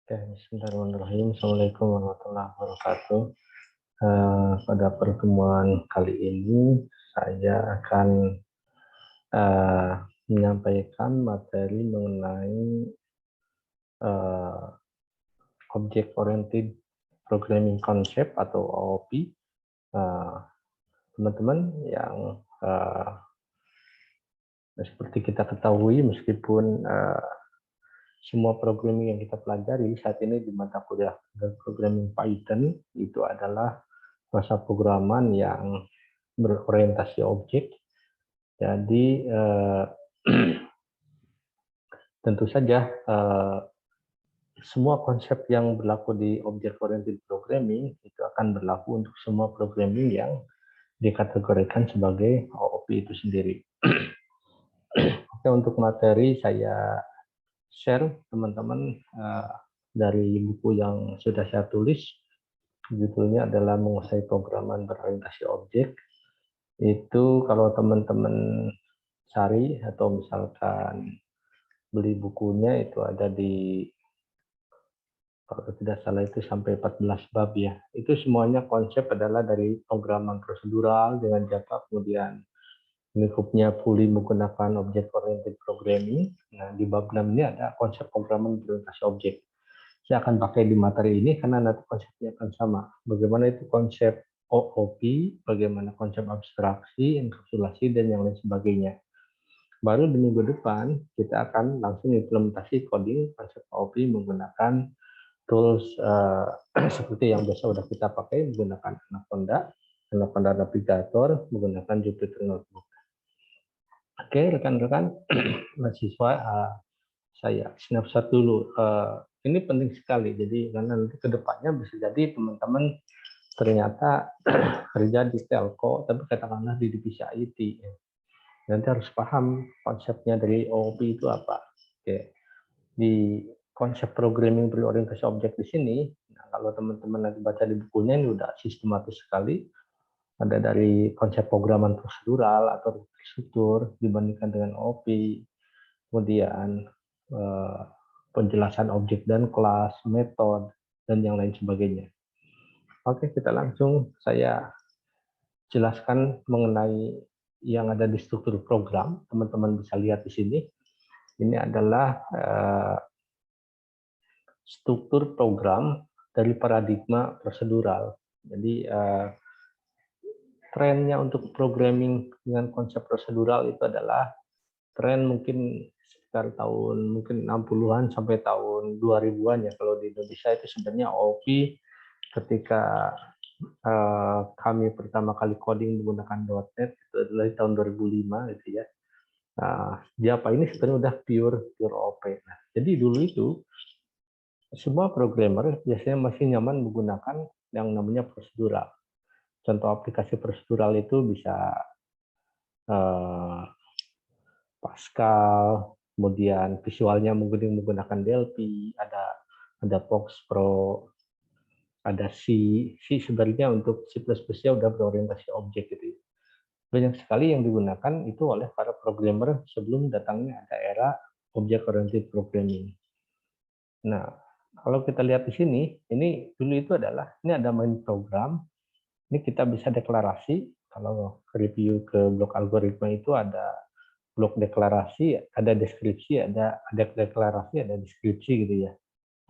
Oke, bismillahirrahmanirrahim. Assalamualaikum warahmatullahi wabarakatuh. Pada pertemuan kali ini, saya akan eh, menyampaikan materi mengenai eh, Object Oriented Programming Concept atau OOP. Teman-teman yang seperti kita ketahui, meskipun semua programming yang kita pelajari saat ini di mata kuliah programming Python itu adalah bahasa programan yang berorientasi objek. Jadi tentu saja semua konsep yang berlaku di object oriented programming itu akan berlaku untuk semua programming yang dikategorikan sebagai OOP itu sendiri. Oke, untuk materi saya share teman-teman dari buku yang sudah saya tulis. Judulnya adalah Menguasai Pemrograman Berorientasi Objek. Itu kalau teman-teman cari atau misalkan beli bukunya itu ada di, kalau tidak salah itu sampai 14 bab ya. Itu semuanya konsep adalah dari pemrograman prosedural dengan Java, kemudian lingkupnya fully menggunakan object oriented programming. Nah, di bab 6 ini ada konsep pemrograman berorientasi objek. Saya akan pakai di materi ini karena nanti konsepnya akan sama. Bagaimana itu konsep OOP, bagaimana konsep abstraksi, enkapsulasi, dan yang lain sebagainya. Baru di minggu depan kita akan langsung implementasi coding konsep OOP menggunakan tools seperti yang biasa sudah kita pakai, menggunakan Anaconda Navigator, menggunakan Jupyter Notebook. Oke, rekan-rekan mahasiswa, saya snapshot dulu. Ini penting sekali, jadi karena nanti ke depannya bisa jadi teman-teman ternyata kerja di telco, tapi katakanlah di divisi IT. Nanti harus paham konsepnya dari OOP itu apa. Oke. Di konsep programming berorientasi objek di sini, nah kalau teman-teman nanti baca di bukunya ini udah sistematis sekali. Ada dari konsep pemrograman prosedural atau struktur dibandingkan dengan OOP, kemudian penjelasan objek dan kelas, metode, dan yang lain sebagainya. Oke, kita langsung saya jelaskan mengenai yang ada di struktur program. Teman-teman bisa lihat di sini. Ini adalah struktur program dari paradigma prosedural. Jadi trennya untuk programming dengan konsep prosedural itu adalah tren mungkin sekitar tahun mungkin 60-an sampai tahun 2000-an ya. Kalau di Indonesia itu sebenarnya OOP ketika kami pertama kali coding menggunakan .NET itu adalah di tahun 2005 gitu ya. Java ini sebenarnya udah pure OOP. Nah, jadi dulu itu semua programmer biasanya masih nyaman menggunakan yang namanya prosedural. Contoh aplikasi prosedural itu bisa Pascal, kemudian visualnya menggunakan Delphi, ada Fox Pro, ada C sebenarnya untuk C++-nya udah berorientasi objek gitu ya. Banyak sekali yang digunakan itu oleh para programmer sebelum datangnya ada era object oriented programming. Nah, kalau kita lihat di sini, ini dulu itu adalah ini ada main program. Ini kita bisa deklarasi. Kalau review ke blok algoritma itu ada blok deklarasi, ada deskripsi, ada deklarasi, ada deskripsi gitu ya.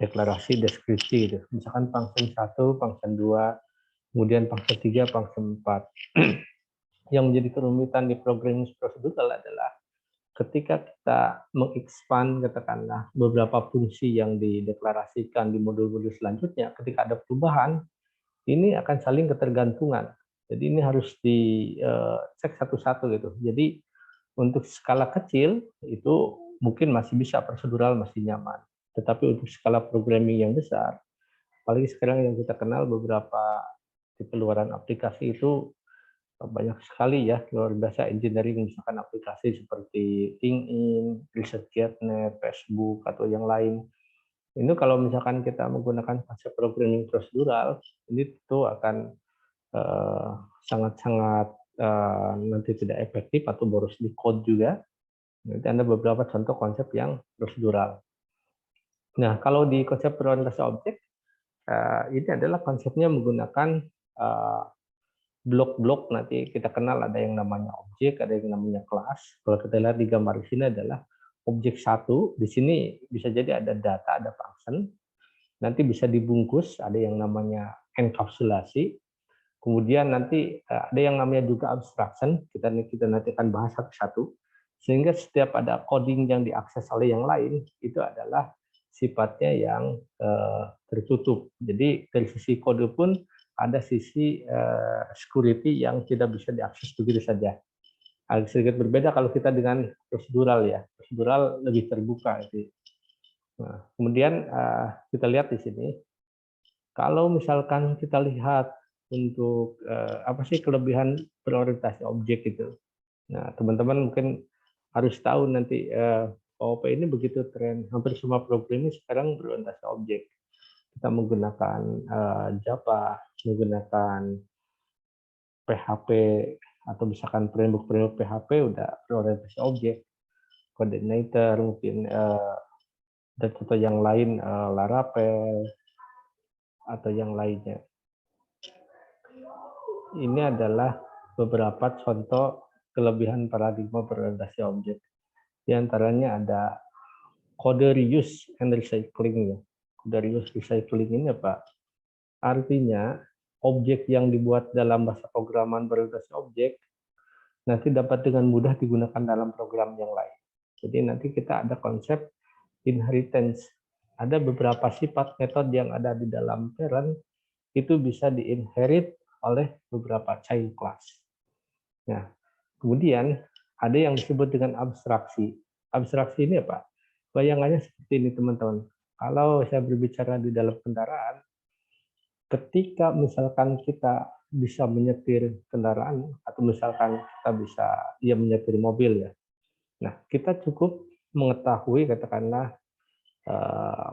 Deklarasi, deskripsi gitu. Misalkan function 1, function 2, kemudian function 3, function 4. Yang menjadi kerumitan di programming prosedural adalah ketika kita mengekspand katakanlah beberapa fungsi yang dideklarasikan di modul-modul selanjutnya, ketika ada perubahan, ini akan saling ketergantungan. Jadi ini harus dicek satu-satu gitu. Jadi untuk skala kecil itu mungkin masih bisa prosedural, masih nyaman. Tetapi untuk skala programming yang besar, apalagi sekarang yang kita kenal beberapa di keluaran aplikasi itu banyak sekali ya, luar biasa engineering, misalkan aplikasi seperti LinkedIn, ResearchGate.net, Facebook, atau yang lain. Ini kalau misalkan kita menggunakan konsep programming prosedural, ini tentu akan sangat-sangat nanti tidak efektif atau boros di code juga. Nanti ada beberapa contoh konsep yang prosedural. Nah, kalau di konsep berorientasi objek, ini adalah konsepnya menggunakan blok-blok. Nanti kita kenal ada yang namanya objek, ada yang namanya kelas. Kalau kita lihat di gambar di sini adalah objek satu. Di sini bisa jadi ada data, ada function. Nanti bisa dibungkus, ada yang namanya enkapsulasi. Kemudian nanti ada yang namanya juga abstraction. Kita nanti akan bahas satu-satu. Sehingga setiap ada coding yang diakses oleh yang lain, itu adalah sifatnya yang tertutup. Jadi dari sisi kode pun ada sisi security yang tidak bisa diakses begitu saja. Agak sedikit berbeda kalau kita dengan prosedural ya. Prosedural lebih terbuka. Nah, kemudian kita lihat di sini, kalau misalkan kita lihat untuk apa sih kelebihan berorientasi objek itu. Nah, teman-teman mungkin harus tahu nanti OOP ini begitu tren. Hampir semua programming sekarang berorientasi objek. Kita menggunakan Java, menggunakan PHP, atau misalkan framework PHP udah berorientasi objek. Coordinator mungkin dan contoh yang lain Laravel atau yang lainnya. Ini adalah beberapa contoh kelebihan paradigma berorientasi objek. Di antaranya ada kode reuse and recycling ya. Kode reuse recycling ini apa? Artinya objek yang dibuat dalam bahasa programan berorientasi objek nanti dapat dengan mudah digunakan dalam program yang lain. Jadi nanti kita ada konsep inheritance. Ada beberapa sifat metode yang ada di dalam parent itu bisa diinherit oleh beberapa child class. Nah, kemudian ada yang disebut dengan abstraksi. Abstraksi ini apa? Bayangannya seperti ini teman-teman. Kalau saya berbicara di dalam kendaraan, ketika misalkan kita bisa menyetir kendaraan atau misalkan kita bisa menyetir mobil ya. Nah, kita cukup mengetahui katakanlah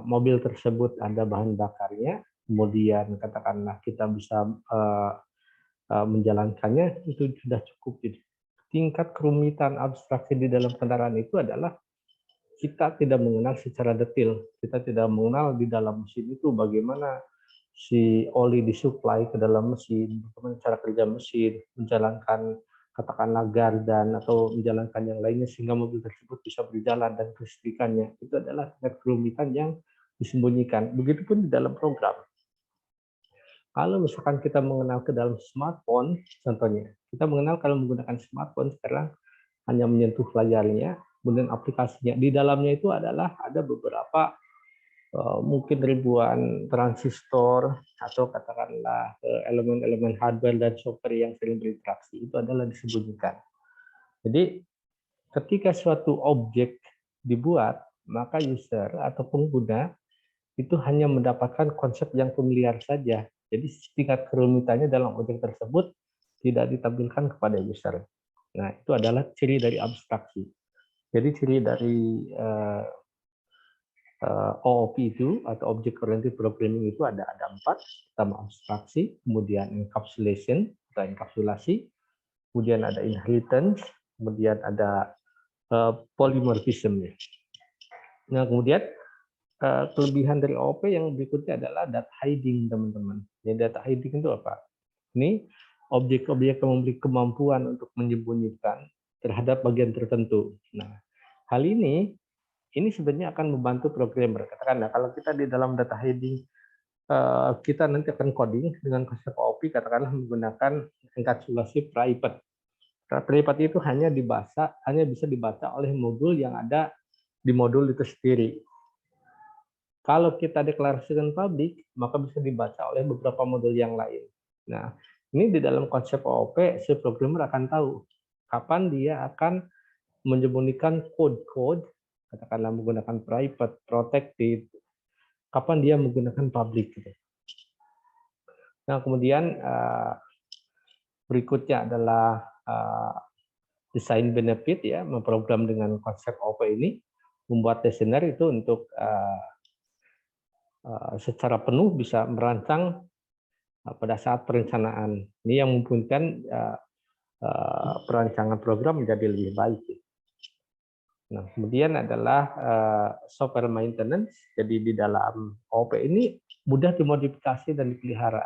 mobil tersebut ada bahan bakarnya, kemudian katakanlah kita bisa menjalankannya, itu sudah cukup. Jadi, tingkat kerumitan abstraksi di dalam kendaraan itu adalah kita tidak mengenal secara detail, kita tidak mengenal di dalam mesin itu bagaimana si oli disuplai ke dalam mesin, bagaimana cara kerja mesin, menjalankan katakanlah gardan atau menjalankan yang lainnya sehingga mobil tersebut bisa berjalan dan kelistrikannya. Itu adalah tingkat kerumitan yang disembunyikan. Begitupun di dalam program. Kalau misalkan kita mengenal ke dalam smartphone, contohnya, kita mengenal kalau menggunakan smartphone sekarang hanya menyentuh layarnya, kemudian aplikasinya. Di dalamnya itu adalah ada beberapa mungkin ribuan transistor atau katakanlah elemen-elemen hardware dan software yang sering berinteraksi. Itu adalah disembunyikan. Jadi ketika suatu objek dibuat, maka user atau pengguna itu hanya mendapatkan konsep yang familiar saja. Jadi tingkat kerumitannya dalam objek tersebut tidak ditampilkan kepada user. Nah, itu adalah ciri dari abstraksi. Jadi ciri dari OOP itu atau Object Oriented Programming itu ada 4. Pertama abstraksi, kemudian encapsulation atau enkapsulasi, kemudian ada inheritance, kemudian ada polymorphism. Nah, kemudian kelebihan dari OOP yang berikutnya adalah data hiding, teman-teman. Jadi data hiding itu apa? Ini objek-objek yang memiliki kemampuan untuk menyembunyikan terhadap bagian tertentu. Nah, hal ini sebenarnya akan membantu programmer. Katakanlah kalau kita di dalam data hiding kita nanti akan coding dengan konsep OOP, katakanlah menggunakan enkapsulasi private. Private itu hanya bisa dibaca oleh modul yang ada di modul itu sendiri. Kalau kita deklarasikan public, maka bisa dibaca oleh beberapa modul yang lain. Nah, ini di dalam konsep OOP, si programmer akan tahu kapan dia akan menyembunyikan code-code, katakanlah menggunakan private, protected, kapan dia menggunakan public. Nah, kemudian berikutnya adalah design benefit ya, memprogram dengan konsep OOP ini, membuat desainer itu untuk secara penuh bisa merancang pada saat perencanaan. Ini yang memungkinkan perancangan program menjadi lebih baik. Nah, kemudian adalah software maintenance. Jadi di dalam OOP ini mudah dimodifikasi dan dipelihara.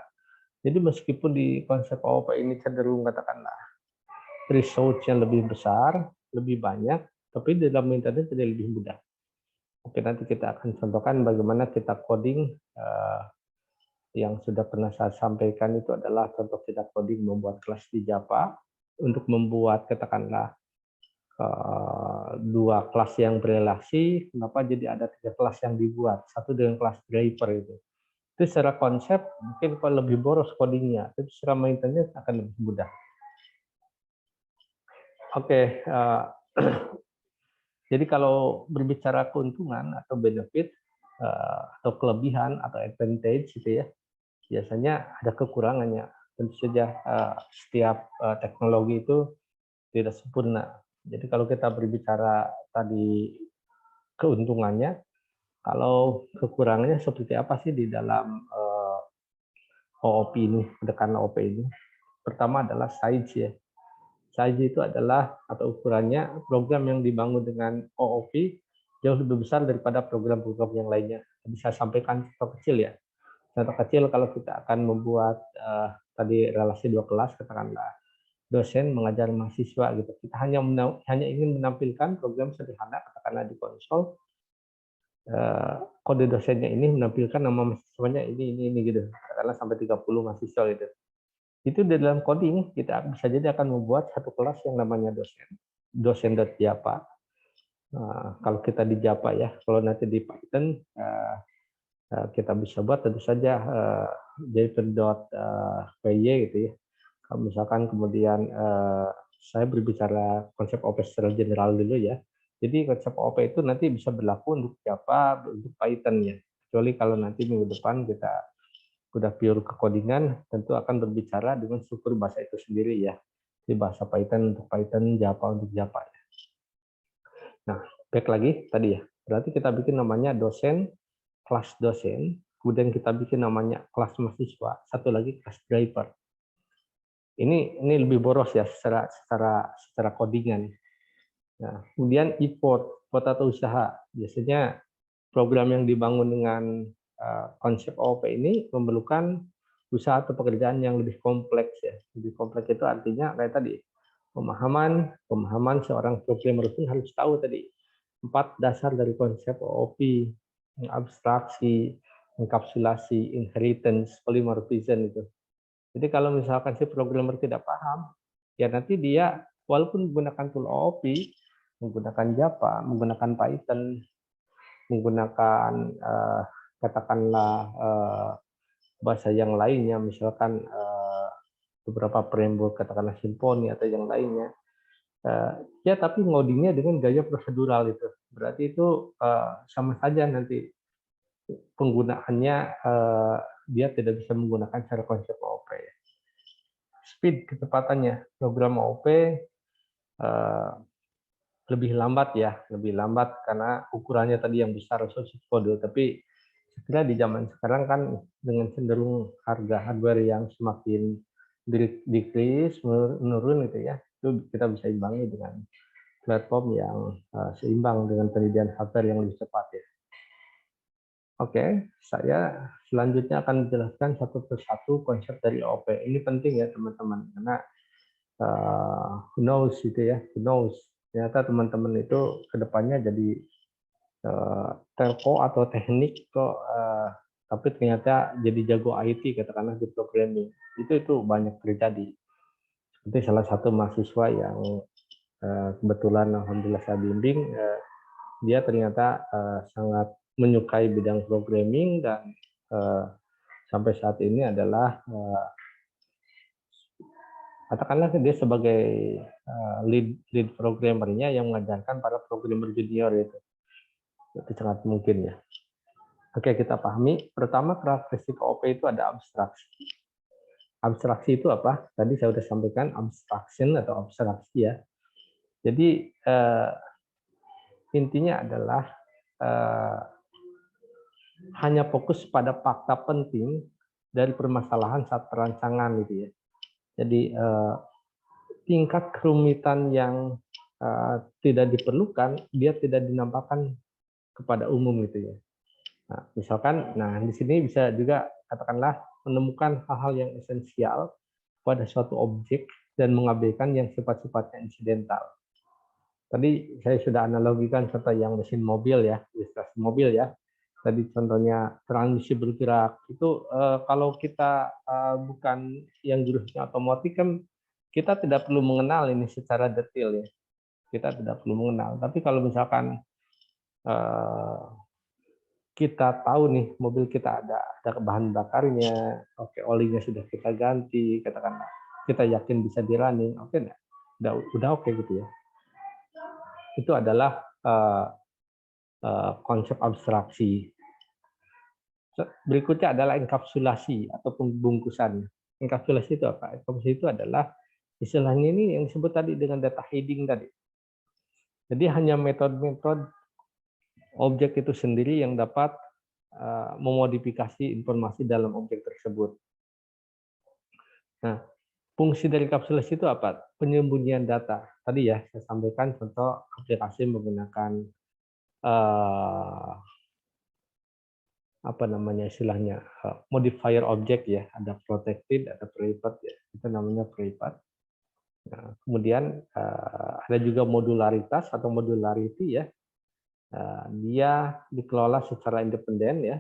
Jadi meskipun di konsep OOP ini cenderung katakanlah resource-nya lebih besar, lebih banyak, tapi di dalam maintenance jadi lebih mudah. Oke, nanti kita akan contohkan bagaimana kita coding. Yang sudah pernah saya sampaikan itu adalah contoh kita coding membuat kelas di Java untuk membuat katakanlah dua kelas yang berelasi. Kenapa jadi ada 3 kelas yang dibuat, satu dengan kelas driver itu secara konsep mungkin kalau lebih boros codingnya, tapi secara maintenance akan lebih mudah. Oke, jadi kalau berbicara keuntungan atau benefit atau kelebihan atau advantage gitu ya, biasanya ada kekurangannya. Tentu saja setiap teknologi itu tidak sempurna. Jadi kalau kita berbicara tadi keuntungannya, kalau kekurangannya seperti apa sih di dalam OOP ini, pendekatan OOP ini? Pertama adalah size ya. Size itu adalah atau ukurannya program yang dibangun dengan OOP jauh lebih besar daripada program-program yang lainnya. Bisa sampaikan contoh kecil ya. Contoh kecil kalau kita akan membuat tadi relasi 2 kelas, katakanlah dosen mengajar mahasiswa gitu. Kita hanya ingin menampilkan program sederhana, katakanlah di konsol, kode dosennya ini menampilkan nama mahasiswanya ini gitu. Katakanlah sampai 30 mahasiswa gitu. Itu di dalam coding kita bisa jadi akan membuat satu kelas yang namanya dosen.java. Kalau kita di Java ya, kalau nanti di Python kita bisa buat tentu saja java.py gitu ya. Kalau misalkan kemudian saya berbicara konsep OP secara general dulu ya. Jadi konsep OP itu nanti bisa berlaku untuk Java, untuk Python ya. Kecuali kalau nanti minggu depan kita udah pure kekodingan, tentu akan berbicara dengan struktur bahasa itu sendiri ya. Di bahasa Python untuk Python, Java untuk Java. Nah, back lagi tadi ya. Berarti kita bikin namanya dosen, kelas dosen, kemudian kita bikin namanya kelas mahasiswa, satu lagi kelas driver. Ini lebih boros ya secara codingan. Nah, kemudian effort atau usaha. Biasanya program yang dibangun dengan konsep OOP ini memerlukan usaha atau pekerjaan yang lebih kompleks ya. Lebih kompleks itu artinya kayak tadi pemahaman seorang programmer pun harus tahu tadi 4 dasar dari konsep OOP, abstraksi, enkapsulasi, inheritance, polymorphism itu. Jadi kalau misalkan si programmer tidak paham, ya nanti dia walaupun menggunakan tool OOP, menggunakan Java, menggunakan Python, menggunakan katakanlah bahasa yang lainnya, misalkan beberapa framework katakanlah Symfony atau yang lainnya, ya tapi ngodingnya dengan gaya prosedural itu, berarti itu sama saja nanti penggunaannya dia tidak bisa menggunakan secara konsep OOP. Speed kecepatannya program OOP lebih lambat ya, lebih lambat karena ukurannya tadi yang besar source kode. Tapi sekira di zaman sekarang kan dengan cenderung harga hardware yang semakin decrease, menurun gitu ya, itu kita bisa imbangi dengan platform yang seimbang dengan penyediaan hardware yang lebih cepat ya. Oke, saya selanjutnya akan menjelaskan satu persatu konsep dari OOP. Ini penting ya teman-teman, karena who knows gitu ya, who knows. Ternyata teman-teman itu kedepannya jadi telco atau teknik kok, tapi ternyata jadi jago IT katakanlah di programming. Itu banyak terjadi. Seperti salah satu mahasiswa yang kebetulan alhamdulillah saya bimbing, dia ternyata sangat menyukai bidang programming dan sampai saat ini adalah katakanlah dia sebagai lead programmernya yang mengajarkan para programmer junior itu sangat mungkin ya. Oke, kita pahami. Pertama, karakteristik OOP itu ada abstraksi. Abstraksi itu apa? Tadi saya sudah sampaikan abstraction atau abstraksi ya. Jadi intinya adalah hanya fokus pada fakta penting dari permasalahan saat perancangan gitu ya. Jadi tingkat kerumitan yang tidak diperlukan, dia tidak dinampakkan kepada umum gitu ya. Nah, misalkan, di sini bisa juga katakanlah menemukan hal-hal yang esensial pada suatu objek dan mengabaikan yang sifat-sifatnya insidental. Tadi saya sudah analogikan contoh yang mesin mobil ya, ilustrasi mobil ya. Tadi contohnya transmisi bergerak itu kalau kita bukan yang jurusnya otomotif kan kita tidak perlu mengenal ini secara detail ya. Kita tidak perlu mengenal. Tapi kalau misalkan kita tahu nih mobil kita ada bahan bakarnya, oke olinya sudah kita ganti, katakanlah kita yakin bisa di running, oke udah oke gitu ya. Itu adalah konsep abstraksi. Berikutnya adalah enkapsulasi atau pembungkusan. Enkapsulasi itu apa? Enkapsulasi itu adalah istilahnya ini yang disebut tadi dengan data hiding tadi. Jadi hanya metode-metode objek itu sendiri yang dapat memodifikasi informasi dalam objek tersebut. Nah, fungsi dari kapsulasi itu apa? Penyembunyian data. Tadi ya saya sampaikan contoh aplikasi menggunakan apa namanya istilahnya modifier objek ya. Ada protected, ada private ya. Itu namanya private. Nah, kemudian ada juga modularitas atau modularity ya. Dia dikelola secara independen ya.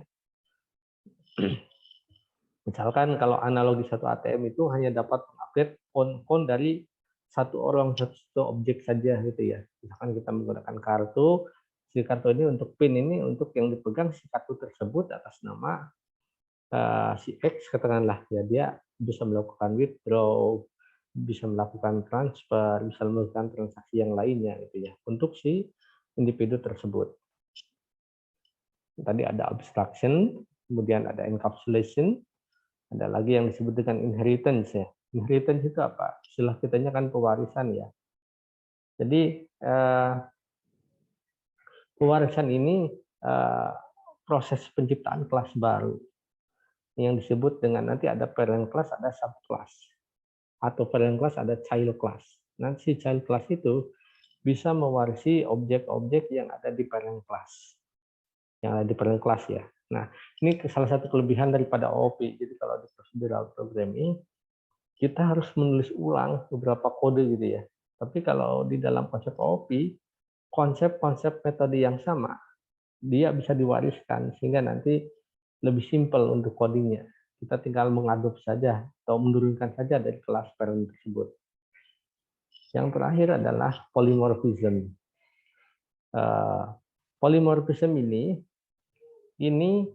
Misalkan kalau analogi satu ATM itu hanya dapat mengupdate phone dari satu orang satu objek saja gitu ya. Misalkan kita menggunakan kartu, si kartu ini untuk PIN ini untuk yang dipegang si kartu tersebut atas nama si X katakanlah ya, dia bisa melakukan withdraw, bisa melakukan transfer, bisa melakukan transaksi yang lainnya gitu ya untuk si individu tersebut. Tadi ada abstraction, kemudian ada encapsulation, ada lagi yang disebut dengan inheritance ya. Inheritance itu apa? Istilah kitanya kan pewarisan ya. Jadi pewarisan ini proses penciptaan kelas baru yang disebut dengan nanti ada parent class, ada subclass, atau parent class ada child class. Nanti si child class itu bisa mewarisi objek-objek yang ada di parent class, ya. Nah, ini salah satu kelebihan daripada OOP. Jadi kalau di procedural programming kita harus menulis ulang beberapa kode gitu ya. Tapi kalau di dalam konsep OOP, konsep-konsep metode yang sama, dia bisa diwariskan sehingga nanti lebih simpel untuk codingnya. Kita tinggal mengadopsi saja atau menurunkan saja dari kelas parent tersebut. Yang terakhir adalah polymorphism. Polymorphism ini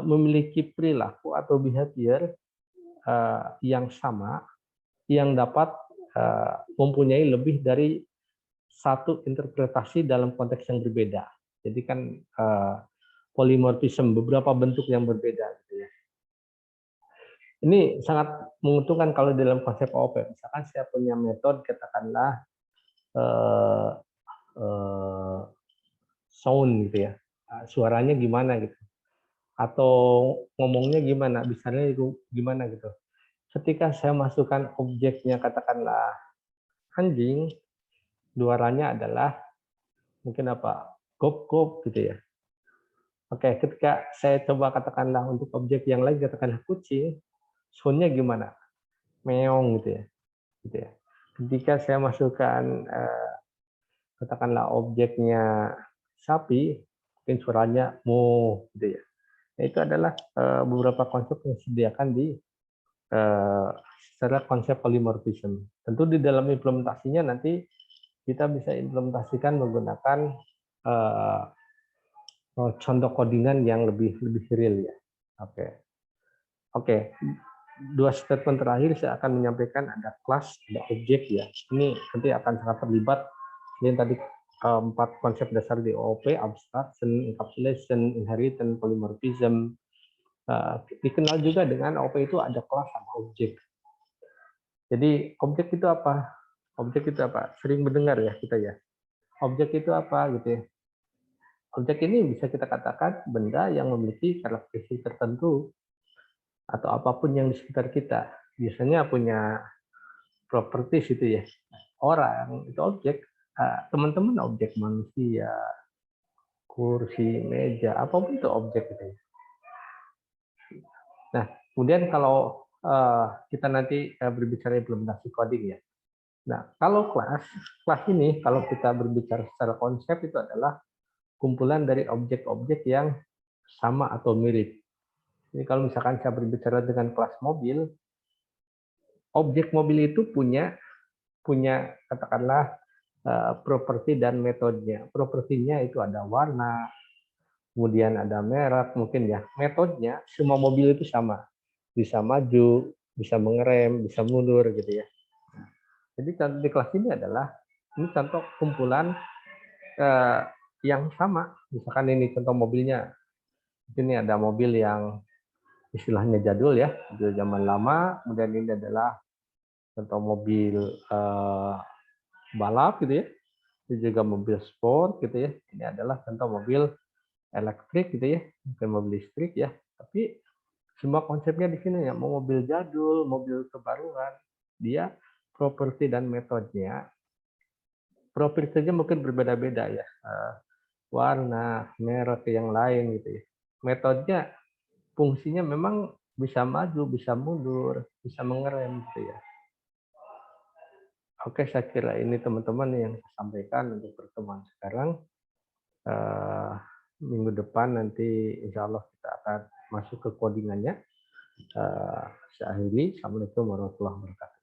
memiliki perilaku atau behavior yang sama yang dapat mempunyai lebih dari satu interpretasi dalam konteks yang berbeda. Jadi kan polymorphism, beberapa bentuk yang berbeda gitu ya. Ini sangat menguntungkan kalau dalam konsep OOP. Misalkan saya punya metode katakanlah sound gitu ya. Suaranya gimana gitu. Atau ngomongnya gimana, bisanya itu gimana gitu. Ketika saya masukkan objeknya katakanlah anjing, suaranya adalah mungkin apa? Gop-gop gitu ya. Oke, ketika saya coba katakanlah untuk objek yang lain katakanlah kucing, sound-nya gimana? Meong gitu ya. Gitu ya. Ketika saya masukkan katakanlah objeknya sapi, mungkin suaranya mo gitu ya. Nah, itu adalah beberapa konsep yang disediakan di secara konsep polymorphism. Tentu di dalam implementasinya nanti kita bisa implementasikan menggunakan contoh codingan yang lebih real ya. Oke. Dua statement terakhir saya akan menyampaikan ada kelas, ada objek ya. Ini nanti akan sangat terlibat. Ini tadi 4 konsep dasar di OOP, abstraction, encapsulation, inheritance, polymorphism. Dikenal juga dengan OOP itu ada kelas sama objek. Jadi objek itu apa? Objek itu apa? Sering mendengar ya kita ya. Objek itu apa gitu ya. Objek ini bisa kita katakan benda yang memiliki karakteristik tertentu atau apapun yang di sekitar kita. Biasanya punya properties itu ya. Orang itu objek, teman-teman objek manusia, kursi, meja, apapun itu objek gitu ya. Nah, kemudian kalau kita nanti berbicara implementasi coding ya. Nah, kalau kelas ini kalau kita berbicara secara konsep itu adalah kumpulan dari objek-objek yang sama atau mirip. Jadi kalau misalkan saya berbicara dengan kelas mobil, objek mobil itu punya katakanlah properti dan metodenya. Propertinya itu ada warna, kemudian ada merek mungkin ya. Metodenya semua mobil itu sama. Bisa maju, bisa mengerem, bisa mundur gitu ya. Jadi contoh di kelas ini adalah ini contoh kumpulan yang sama. Misalkan ini contoh mobilnya. Ini ada mobil yang istilahnya jadul ya, jadul zaman lama. Kemudian ini adalah contoh mobil balap gitu ya. Ini juga mobil sport gitu ya. Ini adalah contoh mobil elektrik gitu ya, bukan mobil listrik ya. Tapi semua konsepnya di sini ya, mau mobil jadul, mobil kebaruan, dia properti dan metodenya, propertinya mungkin berbeda-beda ya, warna, merek yang lain gitu ya. Metodenya, fungsinya memang bisa maju, bisa mundur, bisa mengerem gitu ya. Oke, saya kira ini teman-teman yang saya sampaikan untuk pertemuan sekarang. Minggu depan nanti insya Allah kita akan masuk ke codingannya. Saya akhiri. Assalamualaikum warahmatullahi wabarakatuh.